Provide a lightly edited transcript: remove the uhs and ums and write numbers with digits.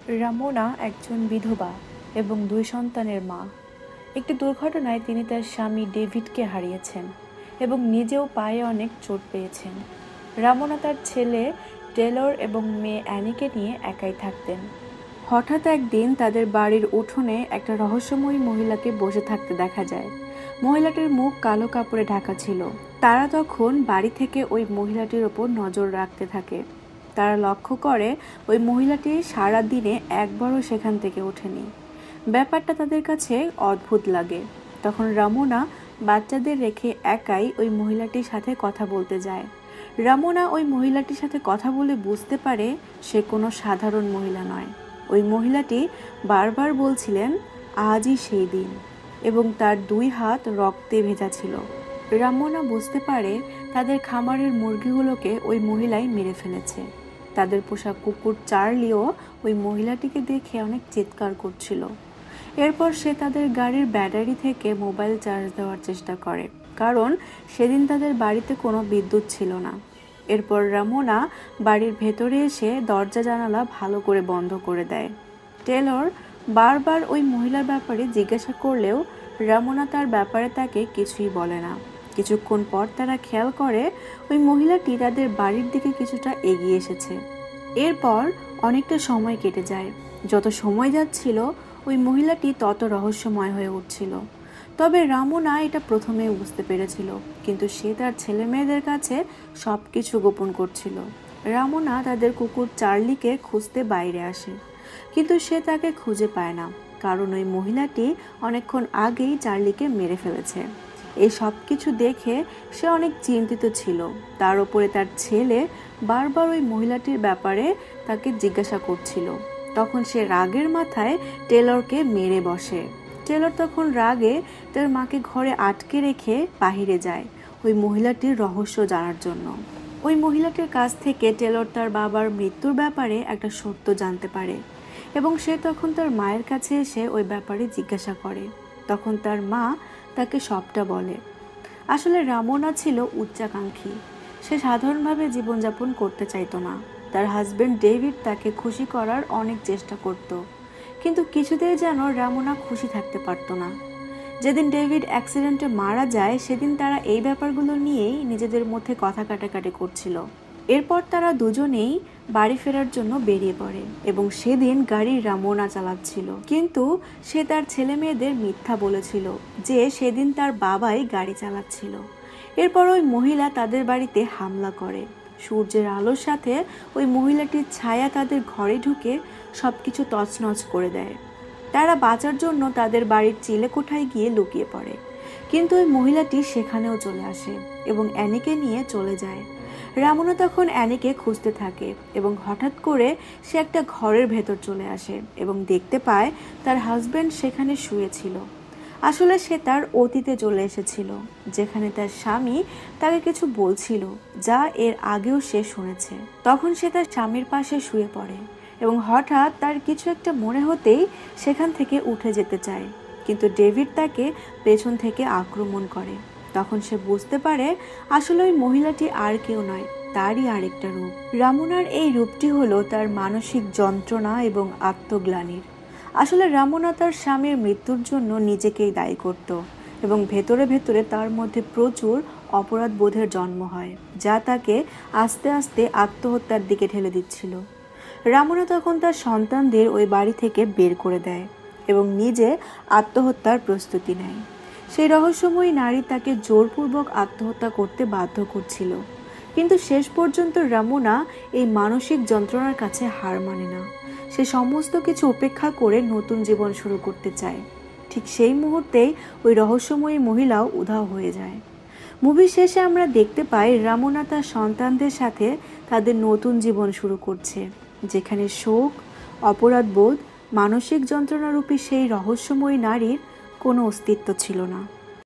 রামোনা একজন বিধবা এবং 2 সন্তানের মা। একটি দুর্ঘটনায় তিনি তার স্বামী ডেভিডকে হারিয়েছেন এবং নিজেও পায়ে অনেক চোট পেয়েছেন। রামোনা তার ছেলে টেলর এবং মেয়ে অ্যানিকে নিয়ে একাই থাকতেন। হঠাৎ একদিন তাদের বাড়ির উঠোনে একটা রহস্যময়ী মহিলাকে বসে থাকতে দেখা যায়। মহিলাটির মুখ কালো কাপড়ে ঢাকা ছিল। তারা তখন বাড়ি থেকে ওই মহিলাটির ওপর নজর রাখতে থাকে। তারা লক্ষ্য করে ওই মহিলাটি সারা দিনে একবারও সেখান থেকে ওঠেনি। ব্যাপারটা তাদের কাছে অদ্ভুত লাগে। তখন রামোনা বাচ্চাদের রেখে একাই ওই মহিলাটির সাথে কথা বলতে যায়। রামোনা ওই মহিলাটির সাথে কথা বলে বুঝতে পারে সে কোনো সাধারণ মহিলা নয়। ওই মহিলাটি বারবার বলছিলেন আজই সেই দিন, এবং তার 2 হাত রক্তে ভেজা ছিল। রামোনা বুঝতে পারে তাদের খামারের মুরগিগুলোকে ওই মহিলাই মেরে ফেলেছে। তাদের পোষা কুকুর চার্লিও ওই মহিলাটিকে দেখে অনেক চিৎকার করছিল। এরপর সে তাদের গাড়ির ব্যাটারি থেকে মোবাইল চার্জ দেওয়ার চেষ্টা করে, কারণ সেদিন তাদের বাড়িতে কোনো বিদ্যুৎ ছিল না। এরপর রামোনা বাড়ির ভেতরে এসে দরজা জানালা ভালো করে বন্ধ করে দেয়। টেলর বারবার ওই মহিলার ব্যাপারে জিজ্ঞাসা করলেও রামোনা তার ব্যাপারে তাকে কিছুই বলে না। কিছুক্ষণ পর তারা খেয়াল করে ওই মহিলাটি তাদের বাড়ির দিকে কিছুটা এগিয়ে এসেছে। এরপর অনেকটা সময় কেটে যায়। যত সময় যাচ্ছিল ওই মহিলাটি তত রহস্যময় হয়ে উঠছিল। তবে রামোনা এটা প্রথমেই বুঝতে পেরেছিল, কিন্তু সে তার ছেলে মেয়েদের কাছে সব কিছু গোপন করছিল। রামোনা তাদের কুকুর চার্লিকে খুঁজতে বাইরে আসে, কিন্তু সে তাকে খুঁজে পায় না, কারণ ওই মহিলাটি অনেকক্ষণ আগেই চার্লিকে মেরে ফেলেছে। এই সব কিছু দেখে সে অনেক চিন্তিত ছিল। তার উপরে তার ছেলে বারবার ওই মহিলাটির ব্যাপারে তাকে জিজ্ঞাসা করছিল। তখন সে রাগের মাথায় টেলরকে মেরে বসে। টেলর তখন রাগে তার মাকে ঘরে আটকে রেখে বাহিরে যায় ওই মহিলাটির রহস্য জানার জন্য। ওই মহিলাটির কাছ থেকে টেলর তার বাবার মৃত্যুর ব্যাপারে একটা সত্য জানতে পারে, এবং সে তখন তার মায়ের কাছে এসে ওই ব্যাপারে জিজ্ঞাসা করে। তখন তার মা তাকে সবটা বলে। আসলে রামোনা ছিল উচ্চাকাঙ্ক্ষী। সে সাধারণভাবে জীবনযাপন করতে চাইতো না। তার হাজবেন্ড ডেভিড তাকে খুশি করার অনেক চেষ্টা করত, কিন্তু কিছুতেই যেন রামোনা খুশি থাকতে পারত না। যেদিন ডেভিড অ্যাক্সিডেন্টে মারা যায় সেদিন তারা এই ব্যাপারগুলো নিয়েই নিজেদের মধ্যে কথা কাটাকাটি করছিল। এরপর তারা দুজনেই বাড়ি ফেরার জন্য বেরিয়ে পড়ে, এবং সেদিন গাড়ি রামোনা চালাচ্ছিল, কিন্তু সে তার ছেলে মেয়েদের মিথ্যা বলেছিল যে সেদিন তার বাবাই গাড়ি চালাচ্ছিল। এরপর ওই মহিলা তাদের বাড়িতে হামলা করে। সূর্যের আলোর সাথে ওই মহিলাটির ছায়া তাদের ঘরে ঢুকে সবকিছু তছনছ করে দেয়। তারা বাঁচার জন্য তাদের বাড়ির চিলেকোঠায় গিয়ে লুকিয়ে পড়ে, কিন্তু ওই মহিলাটি সেখানেও চলে আসে এবং অ্যানিকে নিয়ে চলে যায়। রামোনা তখন অ্যানিকে খুঁজতে থাকে, এবং হঠাৎ করে সে একটা ঘরের ভেতর চলে আসে এবং দেখতে পায় তার হাজবেন্ড সেখানে শুয়েছিল। আসলে সে তার অতীতে চলে এসেছিল, যেখানে তার স্বামী তাকে কিছু বলছিল যা এর আগেও সে শুনেছে। তখন সে তার স্বামীর পাশে শুয়ে পড়ে, এবং হঠাৎ তার কিছু একটা মনে হতেই সেখান থেকে উঠে যেতে চায়, কিন্তু ডেভিড তাকে পেছন থেকে আক্রমণ করে। তখন সে বুঝতে পারে আসলে ওই মহিলাটি আর কেউ নয়, তারই আরেকটা রূপ। রামোনার এই রূপটি হলো তার মানসিক যন্ত্রণা এবং আত্মগ্লানির। আসলে রামোনা তার স্বামীর মৃত্যুর জন্য নিজেকেই দায়ী করত, এবং ভেতরে ভেতরে তার মধ্যে প্রচুর অপরাধ বোধের জন্ম হয়, যা তাকে আস্তে আস্তে আত্মহত্যার দিকে ঠেলে দিচ্ছিল। রামোনা তখন তার সন্তানদের ওই বাড়ি থেকে বের করে দেয় এবং নিজে আত্মহত্যার প্রস্তুতি নেয়। সেই রহস্যময়ী নারী তাকে জোরপূর্বক আত্মহত্যা করতে বাধ্য করছিল, কিন্তু শেষ পর্যন্ত রামোনা এই মানসিক যন্ত্রণার কাছে হার মানে না। সে সমস্ত কিছু উপেক্ষা করে নতুন জীবন শুরু করতে চায়। ঠিক সেই মুহূর্তেই ওই রহস্যময়ী মহিলাও উধাও হয়ে যায়। মুভি শেষে আমরা দেখতে পাই রামোনা তার সন্তানদের সাথে তাদের নতুন জীবন শুরু করছে, যেখানে শোক, অপরাধবোধ, মানসিক যন্ত্রণারূপী সেই রহস্যময়ী নারীর কোনো অস্তিত্ব ছিল না।